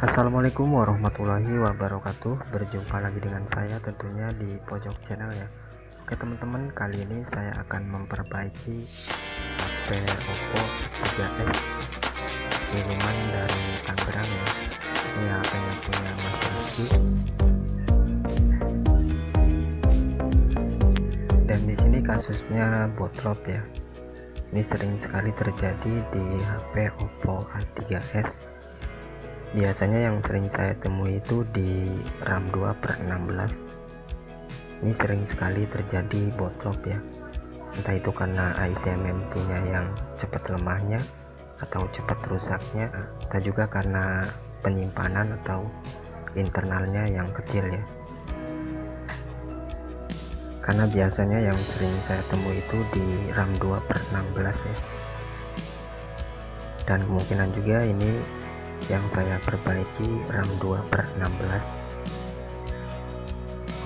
Assalamualaikum warahmatullahi wabarakatuh. Berjumpa lagi dengan saya tentunya di pojok channel ya. Oke teman-teman, kali ini saya akan memperbaiki HP Oppo 3s kiriman dari Tangerang ya. Ini HP-nya punya Mas Rizky. Dan di sini kasusnya botlop ya. Ini sering sekali terjadi di HP Oppo A3s. Biasanya yang sering saya temui itu di RAM 2/16. Ini sering sekali terjadi botlop ya, entah itu karena IC MMC nya yang cepat lemahnya atau cepat rusaknya, atau juga karena penyimpanan atau internalnya yang kecil ya. Karena biasanya yang sering saya temui itu di RAM 2/16 ya, dan kemungkinan juga ini yang saya perbaiki RAM 2/16.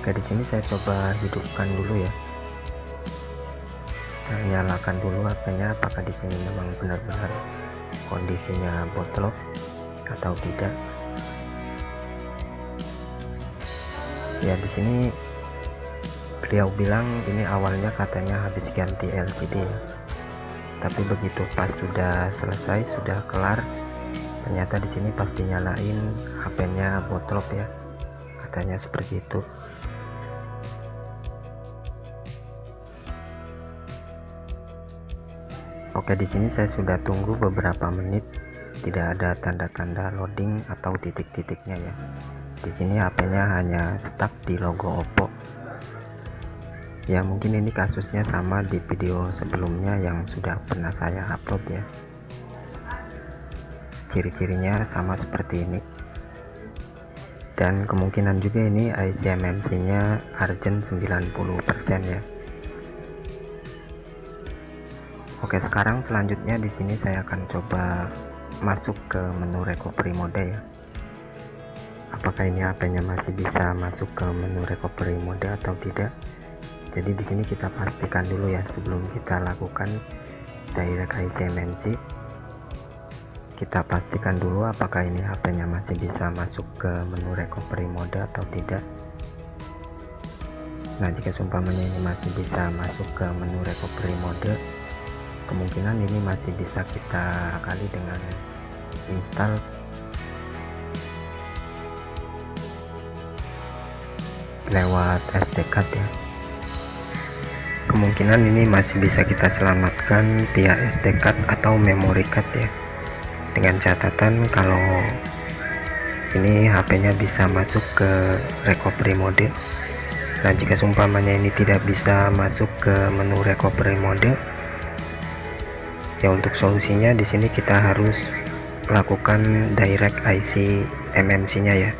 Oke, di sini saya coba hidupkan dulu ya. Kita nyalakan dulu HP-nya, apakah di sini memang benar-benar kondisinya botlop atau tidak. Ya, di sini beliau bilang ini awalnya katanya habis ganti LCD ya. Tapi begitu pas sudah selesai, sudah kelar, ternyata di sini pas dinyalain HP-nya botlop ya, katanya seperti itu. Oke, di sini saya sudah tunggu beberapa menit, tidak ada tanda-tanda loading atau titik-titiknya ya. Di sini HP-nya hanya stuck di logo Oppo. Ya, mungkin ini kasusnya sama di video sebelumnya yang sudah pernah saya upload ya. Ciri-cirinya sama seperti ini, dan kemungkinan juga ini IC MMC nya Argent 90% ya. Oke, sekarang selanjutnya di sini saya akan coba masuk ke menu recovery mode ya. Apakah ini HP-nya masih bisa masuk ke menu recovery mode atau tidak. Jadi di sini kita pastikan dulu ya, sebelum kita lakukan direct IC MMC, kita pastikan dulu apakah ini HP-nya masih bisa masuk ke menu recovery mode atau tidak. Nah, jika seumpamanya ini masih bisa masuk ke menu recovery mode, kemungkinan ini masih bisa kita kali dengan install lewat SD card ya. Kemungkinan ini masih bisa kita selamatkan via SD card atau memory card ya, dengan catatan kalau ini HP-nya bisa masuk ke recovery mode. Nah, jika seumpamanya ini tidak bisa masuk ke menu recovery mode, ya untuk solusinya di sini kita harus lakukan direct IC MMC-nya ya.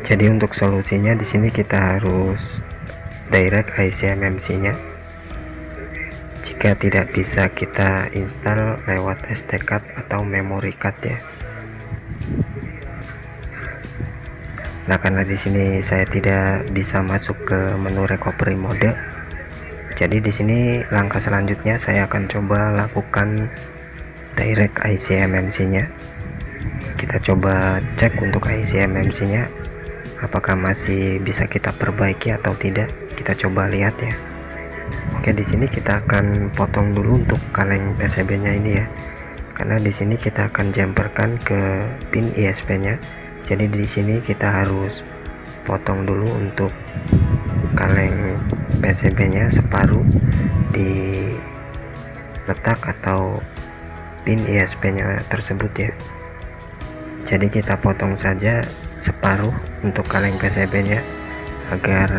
Jadi untuk solusinya di sini kita harus direct IC MMC-nya. Jika tidak bisa kita install lewat SD card atau memory card ya. Nah, karena di sini saya tidak bisa masuk ke menu recovery mode, Jadi di sini langkah selanjutnya saya akan coba lakukan direct IC MMC nya. Kita coba cek untuk IC MMC nya apakah masih bisa kita perbaiki atau tidak. Kita coba lihat ya. Oke, di sini kita akan potong dulu untuk kaleng PCB nya ini ya, karena di sini kita akan jumperkan ke pin ISP nya. Jadi di sini kita harus potong dulu untuk kaleng PCB nya separuh di letak atau pin ISP nya tersebut ya. Jadi kita potong saja separuh untuk kaleng PCB nya agar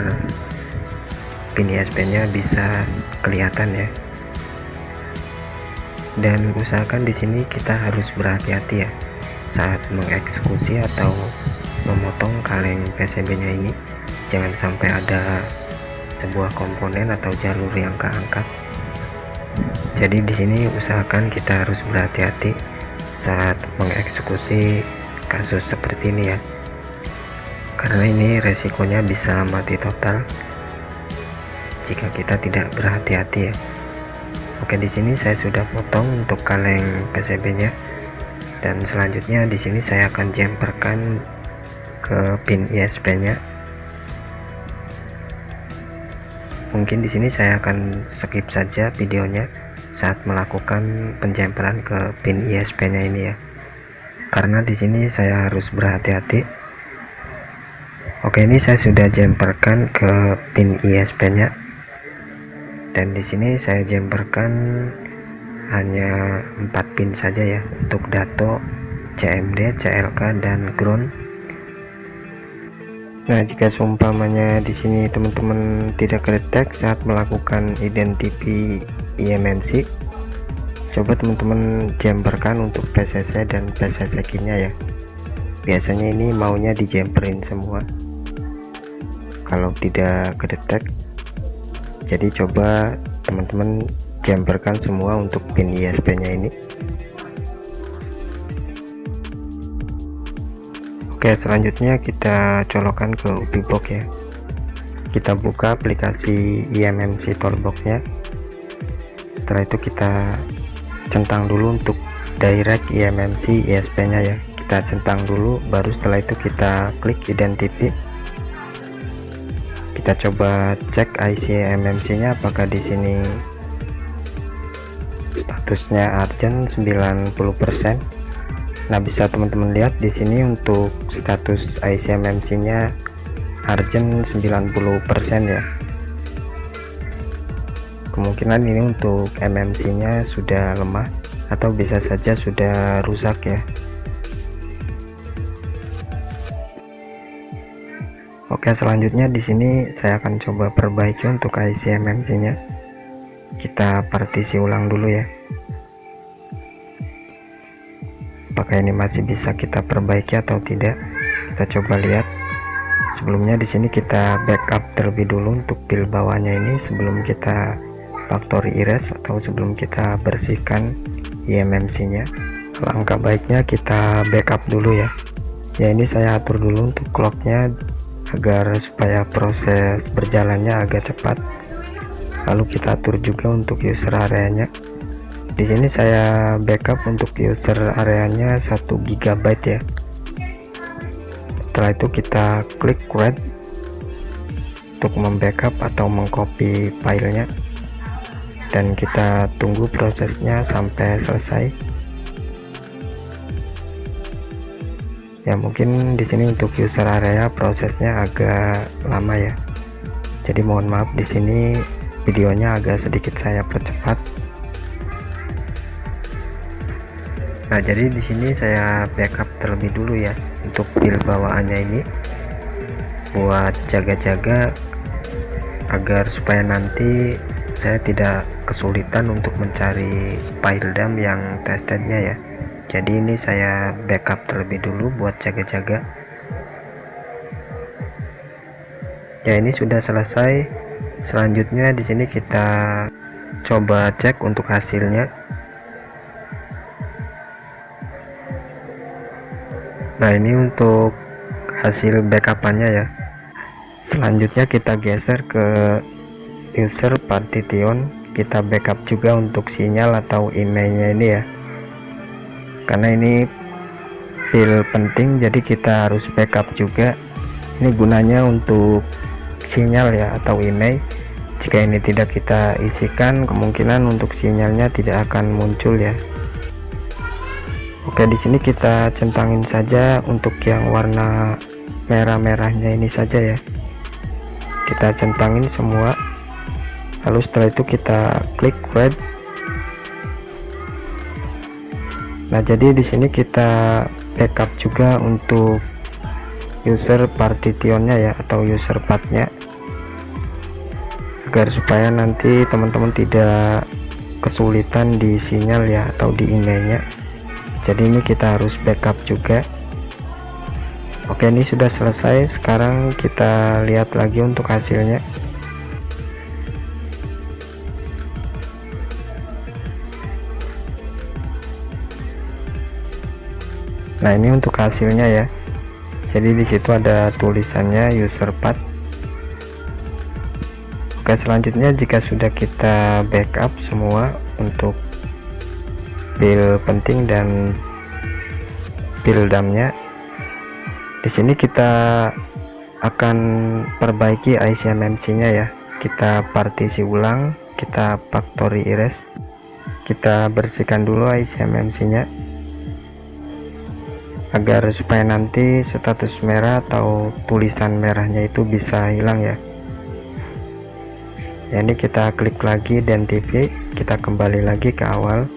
pin ISP nya bisa kelihatan ya. Dan usahakan di sini kita harus berhati-hati ya saat mengeksekusi atau memotong kaleng PCB nya ini. Jangan sampai ada sebuah komponen atau jalur yang keangkat. Jadi di sini usahakan kita harus berhati-hati saat mengeksekusi kasus seperti ini ya, karena ini resikonya bisa mati total jika kita tidak berhati-hati ya. Oke, di sini saya sudah potong untuk kaleng PCB nya, dan selanjutnya di sini saya akan jumperkan ke pin ISP nya. Mungkin di sini saya akan skip saja videonya saat melakukan penjumperan ke pin ISP nya ini ya, karena di sini saya harus berhati-hati. Oke, ini saya sudah jumperkan ke pin ISP nya, dan di sini saya jumperkan hanya 4 pin saja ya untuk dato, CMD, CLK, dan ground. Nah, jika seumpamanya di sini teman-teman tidak kedetek saat melakukan identifi eMMC, coba teman-teman jumperkan untuk PCC dan PCC key nya ya. Biasanya ini maunya dijumperin semua kalau tidak kedetek. Jadi coba teman-teman jumperkan semua untuk pin ISP nya ini. Oke, selanjutnya kita colokan ke UPI-box ya. Kita buka aplikasi eMMC Toolbox nya. Setelah itu kita centang dulu untuk direct eMMC ISP nya ya. Kita centang dulu, baru setelah itu kita klik identify. Kita coba cek IC eMMC nya apakah di sini statusnya urgent 90%. Nah, bisa teman-teman lihat di sini untuk status IC eMMC nya urgent 90% ya. Kemungkinan ini untuk eMMC nya sudah lemah atau bisa saja sudah rusak ya. Oke, selanjutnya di sini saya akan coba perbaiki untuk IC eMMC nya. Kita partisi ulang dulu ya. Apakah ini masih bisa kita perbaiki atau tidak? Kita coba lihat. Sebelumnya di sini kita backup terlebih dulu untuk pil bawahnya ini sebelum kita factory erase atau sebelum kita bersihkan eMMC nya. Langkah baiknya kita backup dulu ya. Ya, ini saya atur dulu untuk clocknya agar supaya proses berjalannya agak cepat. Lalu kita atur juga untuk user areanya. Di sini saya backup untuk user areanya 1 GB ya. Setelah itu kita klik create untuk membackup atau mengcopy filenya, dan kita tunggu prosesnya sampai selesai. Ya, mungkin di sini untuk user area prosesnya agak lama ya. Jadi mohon maaf di sini videonya agak sedikit saya percepat. Nah, jadi di sini saya backup terlebih dulu ya untuk file bawaannya ini buat jaga-jaga agar supaya nanti saya tidak kesulitan untuk mencari file dump yang testednya ya. Jadi ini saya backup terlebih dulu buat jaga-jaga. Ya, ini sudah selesai. Selanjutnya di sini kita coba cek untuk hasilnya. Nah, ini untuk hasil backupannya ya. Selanjutnya kita geser ke user partition, kita backup juga untuk sinyal atau emailnya ini ya, karena ini file penting jadi kita harus backup juga. Ini gunanya untuk sinyal ya atau email. Jika ini tidak kita isikan, kemungkinan untuk sinyalnya tidak akan muncul ya. Oke, di sini kita centangin saja untuk yang warna merah-merahnya ini saja ya. Kita centangin semua. Lalu setelah itu kita klik write. Nah, jadi di sini kita backup juga untuk user partitionnya ya atau user pathnya, agar supaya nanti teman-teman tidak kesulitan di sinyal ya atau di emailnya. Jadi ini kita harus backup juga. Oke, ini sudah selesai. Sekarang kita lihat lagi untuk hasilnya. Nah, ini untuk hasilnya ya. Jadi di situ ada tulisannya user path. Oke, selanjutnya jika sudah kita backup semua untuk file penting dan file dump-nya, di sini kita akan perbaiki ICMMC-nya ya. Kita partisi ulang, kita factory erase, kita bersihkan dulu ICMMC-nya agar supaya nanti status merah atau tulisan merahnya itu bisa hilang ya. Ya, ini kita klik lagi identify, kita kembali lagi ke awal.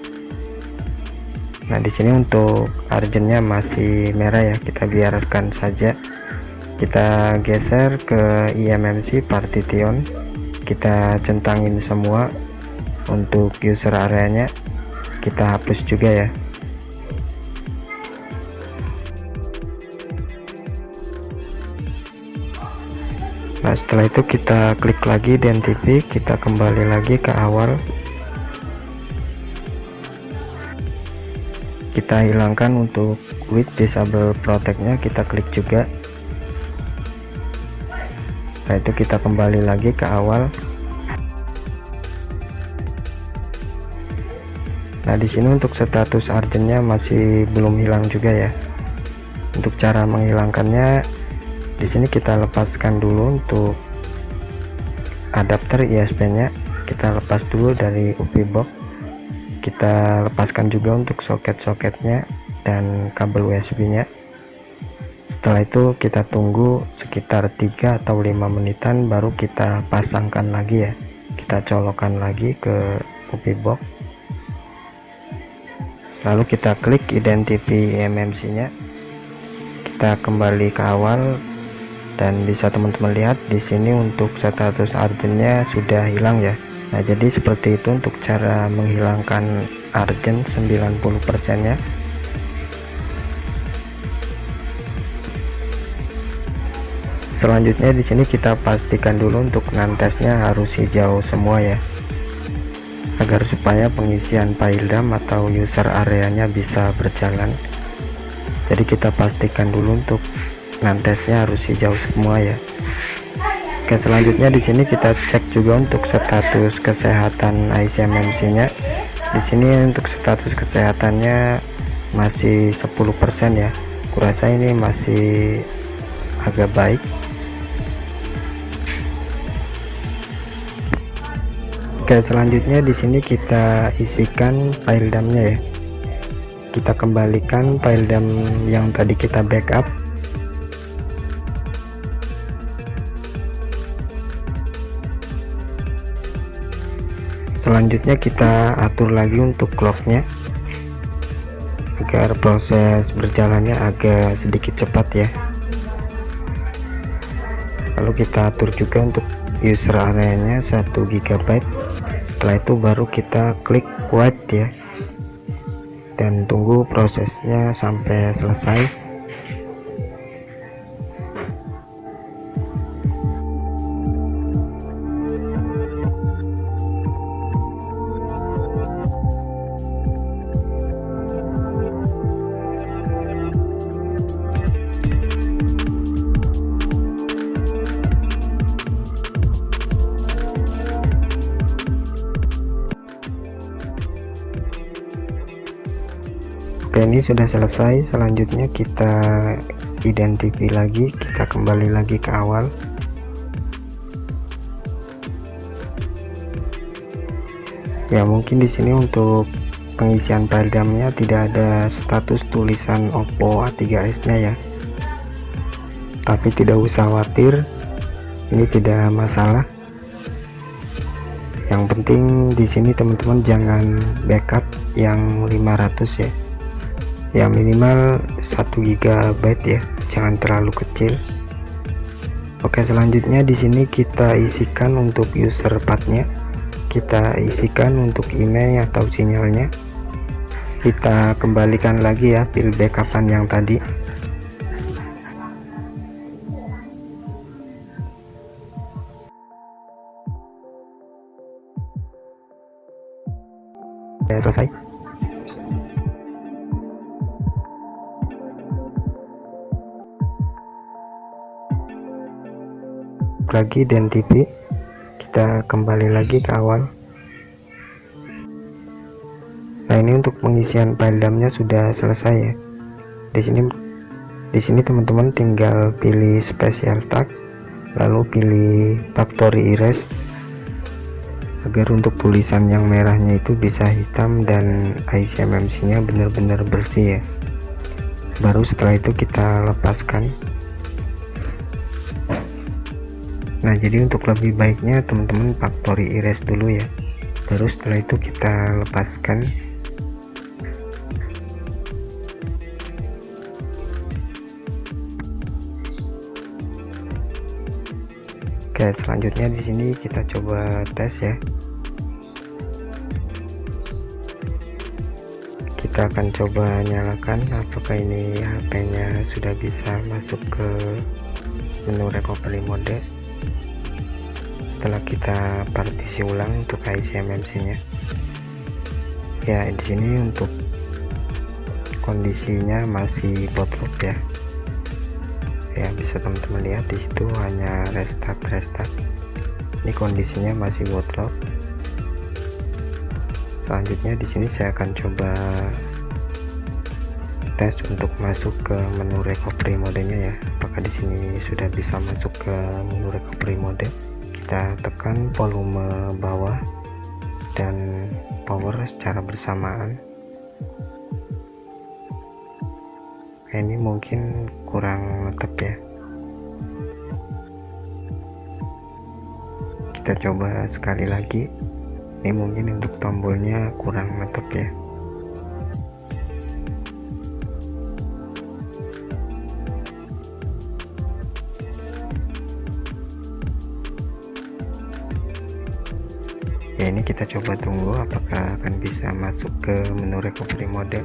Nah, di sini untuk urgentnya masih merah ya, kita biarkan saja. Kita geser ke IMMC partition, kita centangin semua. Untuk user areanya kita hapus juga ya. Nah, setelah itu kita klik lagi identify, kita kembali lagi ke awal. Kita hilangkan untuk with disable protect-nya, kita klik juga. Nah, itu kita kembali lagi ke awal. Nah, di sini untuk status urgentnya masih belum hilang juga ya. Untuk cara menghilangkannya, di sini kita lepaskan dulu untuk adapter ISP-nya. Kita lepas dulu dari UPI box. Kita lepaskan juga untuk soket-soketnya dan kabel USB-nya. Setelah itu kita tunggu sekitar 3 atau 5 menitan baru kita pasangkan lagi ya. Kita colokkan lagi ke UPI box. Lalu kita klik identify IMMC-nya. Kita kembali ke awal. Dan bisa teman-teman lihat di sini untuk status urgentnya sudah hilang ya. Nah, jadi seperti itu untuk cara menghilangkan urgent 90% nya. Selanjutnya di sini kita pastikan dulu untuk nantesnya harus hijau semua ya, agar supaya pengisian file dump atau user areanya bisa berjalan. Jadi kita pastikan dulu untuk nantesnya harus hijau semua ya. Oke, selanjutnya di sini kita cek juga untuk status kesehatan ICMMC-nya. Di sini untuk status kesehatannya masih 10% ya. Kurasa ini masih agak baik. Oke, selanjutnya di sini kita isikan file dump-nya ya. Kita kembalikan file dump yang tadi kita backup. Selanjutnya kita atur lagi untuk clocknya agar proses berjalannya agak sedikit cepat ya. Lalu kita atur juga untuk user areanya 1 GB. Setelah itu baru kita klik wait ya, dan tunggu prosesnya sampai selesai. Oke, ini sudah selesai. Selanjutnya kita identify lagi, kita kembali lagi ke awal. Ya, mungkin di sini untuk pengisian file dump-nya tidak ada status tulisan Oppo A3s nya ya, tapi tidak usah khawatir, ini tidak masalah. Yang penting di sini teman-teman jangan backup yang 500 ya, ya minimal 1 GB ya, jangan terlalu kecil. Oke, selanjutnya di sini kita isikan untuk user path-nya, kita isikan untuk email atau sinyalnya. Kita kembalikan lagi ya file backupan yang tadi. Ya, selesai. Lagi dan TV, kita kembali lagi ke awal. Nah, ini untuk pengisian file dump-nya sudah selesai ya. Di sini teman-teman tinggal pilih special tag, lalu pilih factory erase agar untuk tulisan yang merahnya itu bisa hitam dan ICMMC nya benar-benar bersih ya. Baru setelah itu kita lepaskan. Nah, jadi untuk lebih baiknya teman-teman factory erase dulu ya, baru setelah itu kita lepaskan. Oke, selanjutnya di sini kita coba tes ya. Kita akan coba nyalakan apakah ini HP-nya sudah bisa masuk ke menu recovery mode setelah kita partisi ulang untuk ICMMC-nya. Ya, di sini untuk kondisinya masih bootloop ya. Ya, bisa teman-teman lihat di situ hanya restart. Ini kondisinya masih bootloop. Selanjutnya di sini saya akan coba tes untuk masuk ke menu recovery modenya ya. Apakah di sini sudah bisa masuk ke menu recovery mode? Kita tekan volume bawah dan power secara bersamaan. Ini mungkin kurang mantap ya. Kita coba sekali lagi. Ini mungkin untuk tombolnya kurang mantap ya. Ya, ini kita coba tunggu apakah akan bisa masuk ke menu recovery mode.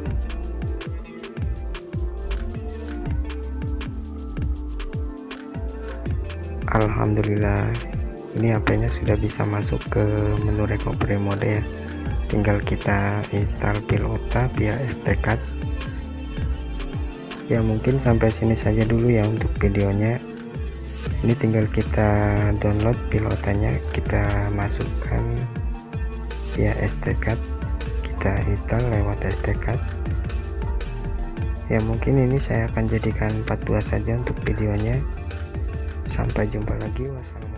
Alhamdulillah, ini HP-nya sudah bisa masuk ke menu recovery mode ya. Tinggal kita install Pilota via SD card. Ya, mungkin sampai sini saja dulu ya untuk videonya. Ini tinggal kita download Pilotanya, kita masukkan via SD card, kita install lewat SD card. Ya, mungkin ini saya akan jadikan part 2 saja untuk videonya. Sampai jumpa lagi. Wassalamualaikum.